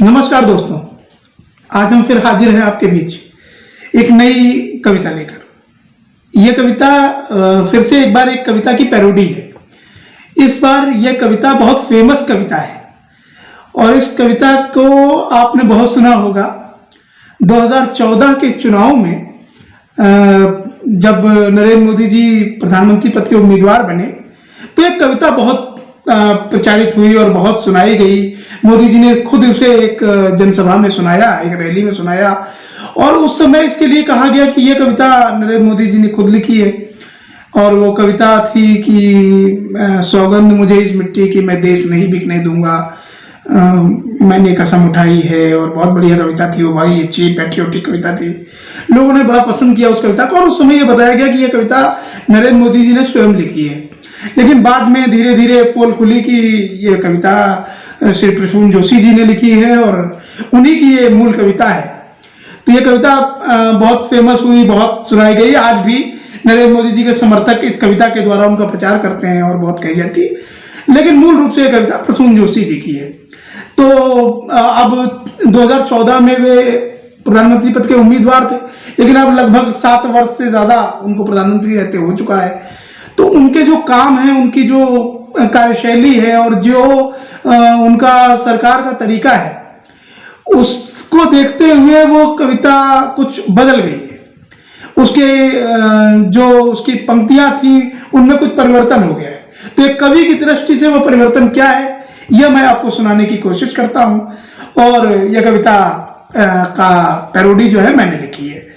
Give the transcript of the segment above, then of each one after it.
नमस्कार दोस्तों, आज हम फिर हाजिर हैं आपके बीच एक नई कविता लेकर। यह कविता फिर से एक बार एक कविता की पैरोडी है। इस बार यह कविता बहुत फेमस कविता है और इस कविता को आपने बहुत सुना होगा। 2014 के चुनाव में जब नरेंद्र मोदी जी प्रधानमंत्री पद के उम्मीदवार बने तो एक कविता बहुत प्रचारित हुई और बहुत सुनाई गई। मोदी जी ने खुद उसे एक जनसभा में सुनाया, एक रैली में सुनाया और उस समय इसके लिए कहा गया कि यह कविता नरेंद्र मोदी जी ने खुद लिखी है। और वो कविता थी कि सौगंध मुझे इस मिट्टी की, मैं देश नहीं बिकने दूंगा, मैंने कसम उठाई है। और बहुत बढ़िया कविता थी वो, भाई अच्छी पैट्रियोटिक कविता थी। लोगों ने बड़ा पसंद किया उस कविता को और उस समय ये बताया गया कि यह कविता नरेंद्र मोदी जी ने स्वयं लिखी है। लेकिन बाद में धीरे धीरे पोल खुली कि ये कविता श्री प्रसून जोशी जी ने लिखी है और उन्हीं की ये मूल कविता है। तो ये कविता बहुत फेमस हुई, बहुत सुनाई गई। आज भी नरेंद्र मोदी जी के समर्थक इस कविता के द्वारा उनका प्रचार करते हैं और बहुत कही जाती है। लेकिन मूल रूप से ये कविता प्रसून जोशी जी की है। तो अब 2014 में वे प्रधानमंत्री पद के उम्मीदवार थे, लेकिन अब लगभग 7 वर्ष से ज्यादा उनको प्रधानमंत्री रहते हो चुका है। तो उनके जो काम है, उनकी जो कार्यशैली है और जो उनका सरकार का तरीका है, उसको देखते हुए वो कविता कुछ बदल गई है। उसके जो उसकी पंक्तियां थी उनमें कुछ परिवर्तन हो गया है। तो एक कवि की दृष्टि से वो परिवर्तन क्या है, यह मैं आपको सुनाने की कोशिश करता हूं। और यह कविता का पैरोडी जो है मैंने लिखी है।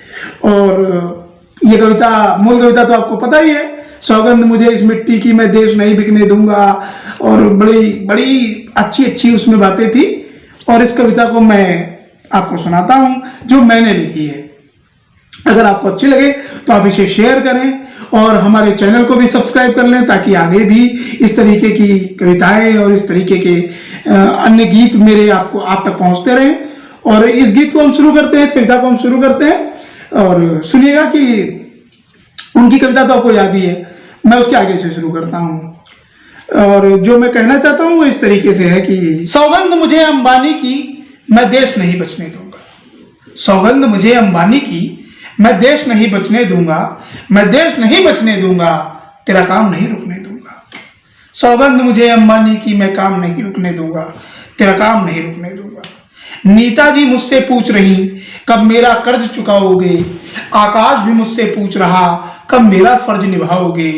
और यह कविता, मूल कविता तो आपको पता ही है, सौगंध मुझे इस मिट्टी की, मैं देश नहीं बिकने दूंगा। और बड़ी बड़ी अच्छी अच्छी उसमें बातें थी। और इस कविता को मैं आपको सुनाता हूं जो मैंने लिखी है। अगर आपको अच्छी लगे तो आप इसे शेयर करें और हमारे चैनल को भी सब्सक्राइब कर लें, ताकि आगे भी इस तरीके की कविताएं और इस तरीके के अन्य गीत मेरे आप तक पहुंचते रहें। और इस गीत को हम शुरू करते हैं, इस कविता को हम शुरू करते हैं और सुनिएगा कि उनकी कविता तो आपको याद ही है, मैं उसके आगे से शुरू करता हूं। और जो मैं कहना चाहता हूं वो इस तरीके से है कि सौगंध मुझे अंबानी की, मैं देश नहीं बचने दूंगा। सौगंध मुझे अंबानी की, मैं देश नहीं बचने दूंगा। मैं देश नहीं बचने दूंगा, तेरा काम नहीं रुकने दूंगा। सौगंध मुझे अंबानी की, मैं काम नहीं रुकने दूंगा, तेरा काम नहीं रुकने दूंगा। नीता जी मुझसे पूछ रही कब मेरा कर्ज चुकाओगे। आकाश भी मुझसे पूछ रहा कब मेरा फर्ज निभाओगे।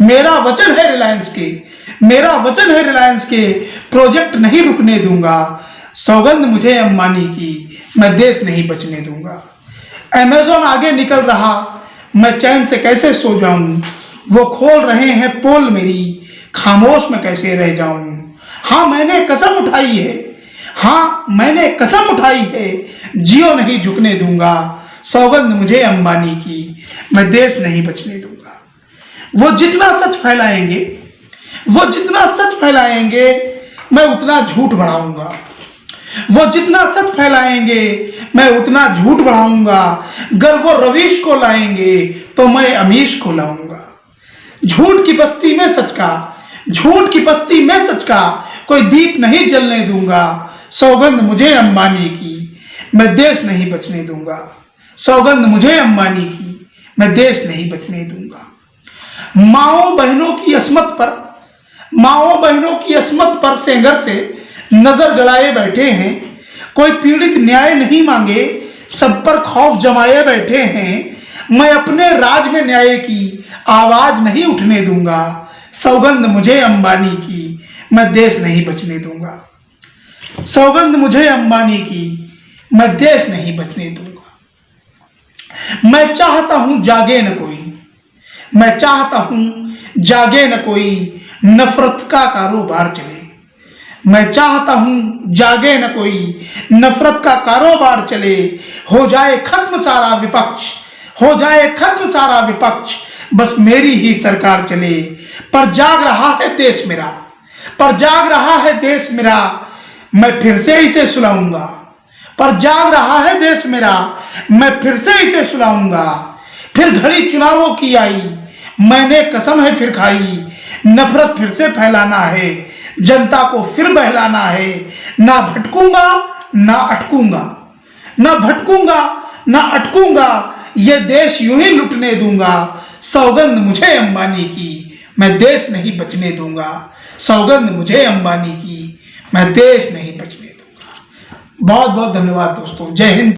मेरा वचन है रिलायंस के, मेरा वचन है रिलायंस के, प्रोजेक्ट नहीं रुकने दूंगा। सौगंध मुझे अंबानी की, मैं देश नहीं बचने दूंगा। अमेज़न आगे निकल रहा, मैं चैन से कैसे सो जाऊं। वो खोल रहे हैं पोल मेरी, खामोश मैं कैसे रह जाऊं। हाँ मैंने कसम उठाई है, हाँ मैंने कसम उठाई है, जियो नहीं झुकने दूंगा। सौगंध मुझे अंबानी की, मैं देश नहीं बचने दूंगा। वो जितना सच फैलाएंगे, वो जितना सच फैलाएंगे, मैं उतना झूठ बढ़ाऊंगा। वो जितना सच फैलाएंगे, मैं उतना झूठ बढ़ाऊंगा। अगर वो रवीश को लाएंगे तो मैं अमीश को लाऊंगा। झूठ की बस्ती में सच का, झूठ की बस्ती में सच का, कोई दीप नहीं जलने दूंगा। सौगंध मुझे अंबानी की, मैं देश नहीं बचने दूंगा। सौगंध मुझे अंबानी की, मैं देश नहीं बचने दूंगा। माओ बहनों की अस्मत पर, माओ बहनों की अस्मत पर सेंगर से नजर गड़ाए बैठे हैं। कोई पीड़ित न्याय नहीं मांगे, सब पर खौफ जमाए बैठे हैं। मैं अपने राज में न्याय की आवाज नहीं उठने दूंगा। सौगंध मुझे अंबानी की, मैं देश नहीं बचने दूंगा। सौगंध मुझे अंबानी की, मैं देश नहीं बचने दूंगा। मैं चाहता हूं जागे न कोई, मैं चाहता हूं जागे न कोई, नफरत का कारोबार चले। मैं चाहता हूं जागे न कोई, नफरत का कारोबार चले। हो जाए खत्म सारा विपक्ष, हो जाए खत्म सारा विपक्ष, बस मेरी ही सरकार चले। पर जाग रहा है देश मेरा, पर जाग रहा है देश मेरा, मैं फिर से इसे सुलाऊंगा। पर जाग रहा है देश मेरा, मैं फिर से इसे सुलाऊंगा। फिर घड़ी चुनावों की आई, मैंने कसम है फिर खाई। नफरत फिर से फैलाना है, जनता को फिर बहलाना है। ना भटकूंगा ना अटकूंगा, ना भटकूंगा, ना अटकूंगा, ये देश यूं ही लुटने दूंगा। सौगंध मुझे अंबानी की, मैं देश नहीं बचने दूंगा। सौगंध मुझे अंबानी की, मैं देश नहीं बचने दूंगा। बहुत बहुत धन्यवाद दोस्तों। जय हिंद।